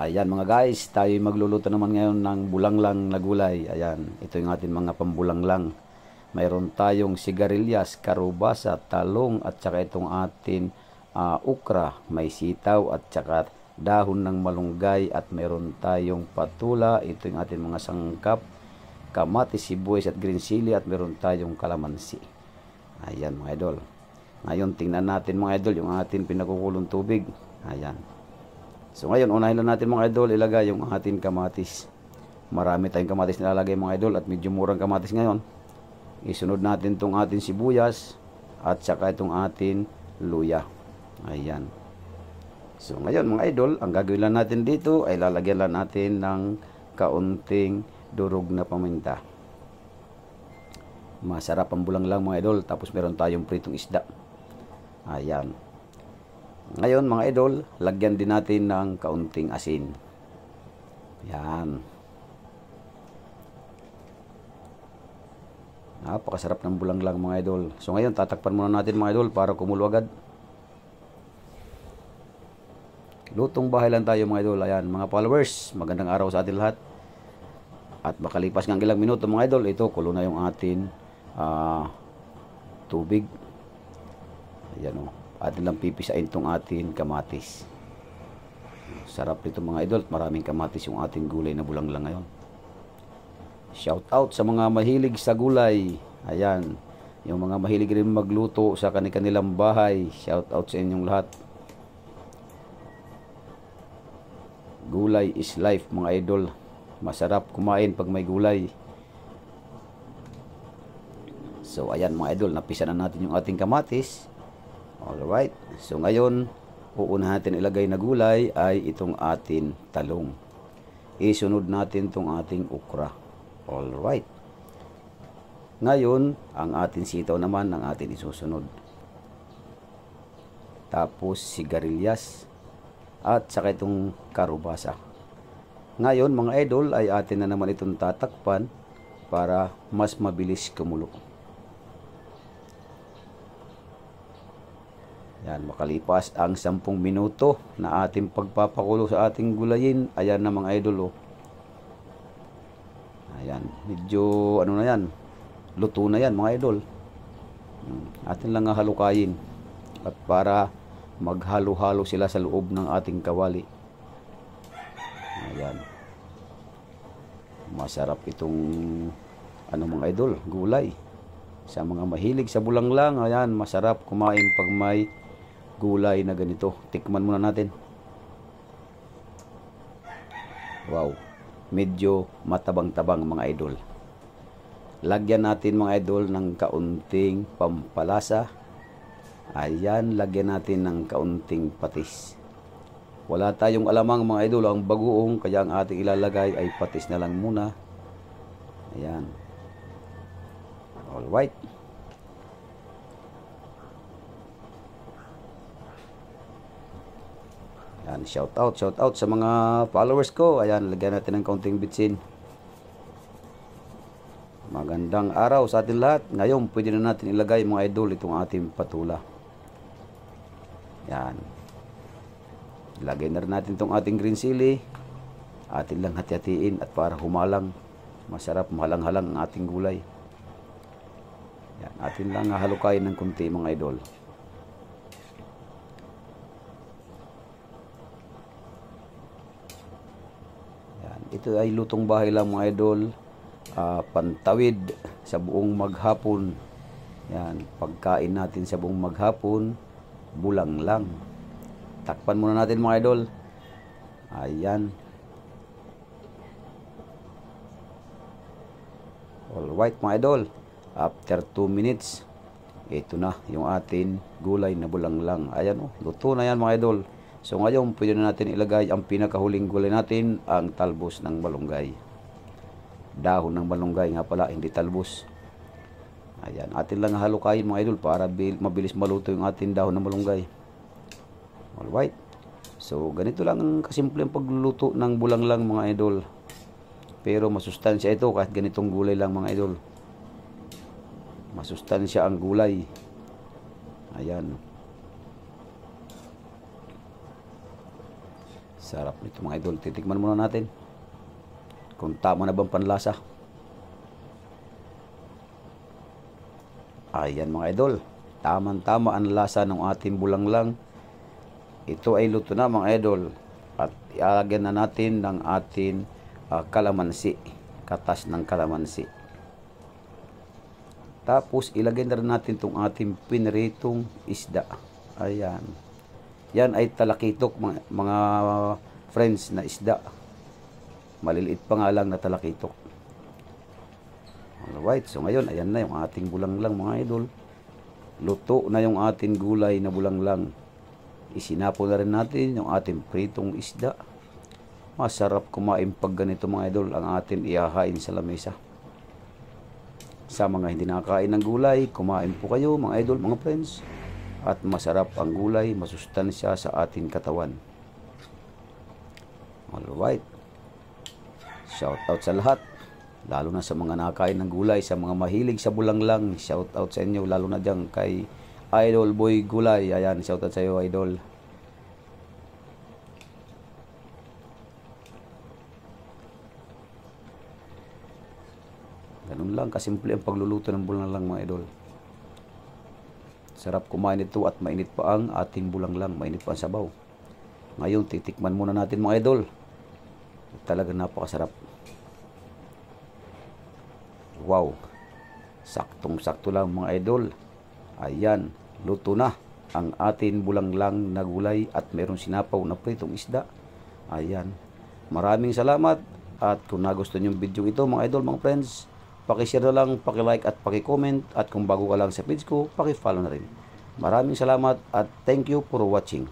Ayan mga guys, tayo magluluto naman ngayon ng bulanglang na gulay. Ayan, ito yung ating mga pambulanglang. Mayroon tayong sigarilyas, karubasa, talong at saka itong ating ukra. May sitaw at saka dahon ng malunggay at mayroon tayong patula. Ito yung ating mga sangkap, kamatis, sibuyas at green chili at mayroon tayong kalamansi. Ayan mga idol. Ngayon tingnan natin mga idol yung ating pinakukulong tubig. Ayan. So ngayon, unahin lang natin mga idol, ilagay yung ating kamatis. Marami tayong kamatis na ilalagay mga idol at medyo murang kamatis ngayon. Isunod natin itong ating sibuyas at saka itong ating luya. Ayan. So ngayon mga idol, ang gagawin lang natin dito ay lalagyan lang natin ng kaunting durog na paminta. Masarap ang bulanglang mga idol, tapos meron tayong pritong isda. Ayan. Ngayon mga idol, lagyan din natin ng kaunting asin. Yan. Napakasarap ng bulanglang mga idol. So ngayon, tatakpan muna natin mga idol para kumulo agad. Lutong bahay lang tayo mga idol. Ayan, mga followers, magandang araw sa atin lahat. At makalipas ng ilang minuto mga idol, ito, kulo na yung atin tubig. Ayan o. Atin lang pipisain itong ating kamatis. Sarap nito mga idol. Maraming kamatis yung ating gulay na bulanglang ngayon. Shout out sa mga mahilig sa gulay. Ayan. Yung mga mahilig rin magluto sa kanilang bahay. Shout out sa inyong lahat. Gulay is life mga idol. Masarap kumain pag may gulay. So ayan mga idol. Napisa na natin yung ating kamatis. Alright, so ngayon, uuna natin ilagay na gulay ay itong ating talong. Isunod natin itong ating ukra. Alright. Ngayon, ang ating sitaw naman ang ating isusunod. Tapos sigarilyas at saka itong karubasa. Ngayon mga idol ay atin na naman itong tatakpan para mas mabilis kumulo. Yan, makalipas ang 10 minuto na ating pagpapakulo sa ating gulayin. Ayan na mga idol oh. Ayan, medyo ano na yan, luto na yan mga idol. Atin lang halukayin at para maghalo-halo sila sa loob ng ating kawali. Ayan. Masarap itong ano mga idol, gulay. Sa mga mahilig sa bulanglang, ayan, masarap kumain pag may gulay na ganito. Tikman muna natin. Wow, medyo matabang-tabang mga idol. Lagyan natin mga idol ng kaunting pampalasa. Ayan, lagyan natin ng kaunting patis. Wala tayong alamang mga idol ang bagoong, kaya ang ating ilalagay ay patis na lang muna. Ayan. Alright. Ayan, shout out sa mga followers ko. Ayan, lagyan natin ng kaunting bitsin. Magandang araw sa atin lahat. Ngayon, pwede na natin ilagay mga idol itong ating patula. Ayan. Ilagay na rin natin itong ating green chili. Atin lang hati-hatiin at para humalang. Masarap, mahalang-halang ang ating gulay. Ayan, atin lang halukayin ng kunti mga idol. Ito ay lutong bahay lang mga idol. Pantawid sa buong maghapon. Yan, pagkain natin sa buong maghapon, bulanglang. Takpan muna natin mga idol. Ayan. Alright mga idol. After 2 minutes, ito na yung ating gulay na bulanglang. Ayan oh, luto na yan mga idol. So ngayon, pwede na natin ilagay ang pinakahuling gulay natin, ang talbos ng malunggay. Dahon ng malunggay nga pala, hindi talbos. Ayan, atin lang halukayin mga idol para mabilis maluto yung ating dahon ng malunggay. Alright. So ganito lang ang kasimple ang pagluluto ng bulanglang mga idol. Pero masustansya ito kahit ganitong gulay lang mga idol. Masustansya ang gulay. Ayan. Sarap nito mga idol. Titikman muna natin kung tama na bang panlasa. Ayan mga idol, tamang-tama ang lasa ng ating bulanglang. Ito ay luto na mga idol. At ialagyan na natin ng ating kalamansi, katas ng kalamansi. Tapos ilagay na rin natin itong ating piniritong isda. Ayan. Yan ay talakitok mga friends na isda. Maliliit pa nga lang na talakitok. Alright, so ngayon ayan na yung ating bulanglang mga idol. Luto na yung ating gulay na bulanglang. Isinapo na rin natin yung ating pritong isda. Masarap kumain pag ganito mga idol ang ating ihahain sa lamesa. Sa mga hindi nakakain ng gulay, kumain po kayo mga idol, mga friends. At masarap ang gulay, masustansya sa ating katawan. Alright. Shout out sa lahat. Lalo na sa mga nakakain ng gulay, sa mga mahilig sa bulanglang. Shout out sa inyo, lalo na dyan kay Idol Boy Gulay. Ayan, shout out sa iyo, idol. Ganun lang kasimple ang pagluluto ng bulanglang mga idol. Sarap kumain ito at mainit pa ang ating bulanglang, mainit pa ang sabaw. Ngayon titikman muna natin mga idol. Talaga napakasarap. Wow. Saktong-sakto lang mga idol. Ayan, luto na ang ating bulanglang na gulay at meron sinapaw na pritong isda. Ayan. Maraming salamat at kung nagustuhan yung video ito mga idol, mga friends, paki-share na lang, paki-like at paki-comment at kung bago ka lang sa page ko, paki-follow na rin. Maraming salamat at thank you for watching.